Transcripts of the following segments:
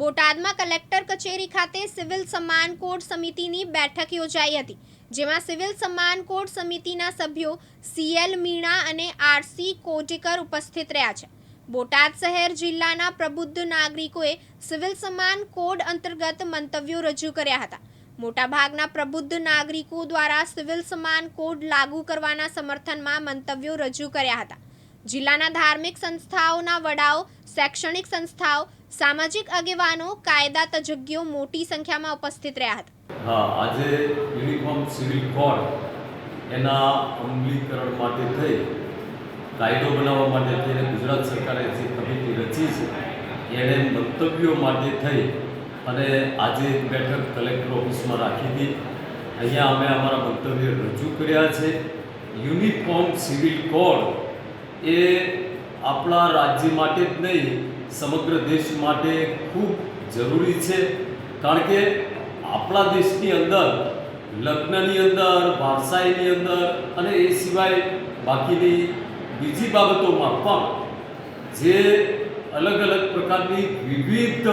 બોટાદમાં કલેક્ટર કચેરી ખાતે સિવિલ સન્માન કોડ સમિતિની બેઠક યોજાઈ હતી, જેમાં સિવિલ સન્માન કોડ સમિતિના સભ્યો CL મીણા અને RC કોટેકર ઉપસ્થિત રહ્યા છે. બોટાદ શહેર જિલ્લાના પ્રબુદ્ધ નાગરિકોએ સિવિલ સન્માન કોડ અંતર્ગત મંતવ્યો રજૂ કર્યા હતા. મોટાભાગના પ્રબુદ્ધ નાગરિકો દ્વારા સિવિલ સન્માન કોડ લાગુ કરવાના સમર્થનમાં મંતવ્યો રજૂ કર્યા હતા. જિલ્લાના ધાર્મિક સંસ્થાઓના વડાઓ, શૈક્ષણિક સંસ્થાઓ, સામાજિક આગેવાનો, કાયદા તજજ્ઞો મોટી સંખ્યામાં ઉપસ્થિત રહ્યા હતા. આજે યુનિફોર્મ સિવિલ કોડ એના અમલીકરણ માટે થઈ કાયદો બનાવવા માટે થઈને ગુજરાત સરકારે જે કમિટી રચી છે એણે મંતવ્યો માટે થઈ અને આજે એક બેઠક કલેક્ટર ઓફિસમાં રાખી હતી. અહીંયા અમે અમારા મંતવ્યો રજૂ કર્યા છે. યુનિફોર્મ સિવિલ કોડ એ આપણા રાજ્ય માટે જ નહીં, સમગ્ર દેશ માટે ખૂબ જરૂરી છે. કારણ કે આપણા દેશની અંદર લગ્નની અંદર, વારસાઈની અંદર અને એ સિવાય બાકીની બીજી બાબતોમાં પણ જે અલગ અલગ પ્રકારની વિવિધ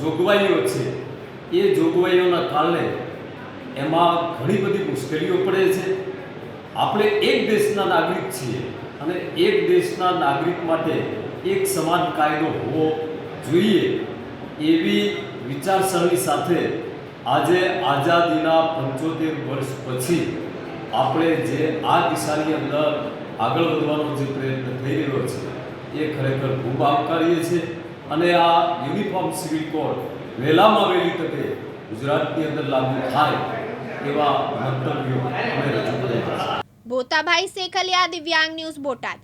જોગવાઈઓ છે એ જોગવાઈઓના કારણે એમાં ઘણી બધી મુશ્કેલીઓ પડે છે. આપણે એક દેશના નાગરિક છીએ અને એક દેશના નાગરિક માટે એક સમાન કાયદો હોવો જોઈએ એવી વિચારસરણી સાથે આજે આઝાદીના 75 વર્ષ પછી આપણે જે આ દિશાની અંદર આગળ વધવાનો જે પ્રયત્ન થઈ રહ્યો છે એ ખરેખર ખૂબ આવકારીએ છીએ અને આ યુનિફોર્મ સિવિલ કોડ વહેલામાં વહેલી તકે ગુજરાતની અંદર લાગુ થાય એવા મંતવ્યો અમે રજૂ કર્યા છે. બોતાભાઈ શેખલિયા, દિવ્યાંગ ન્યૂઝ, બોટાદ.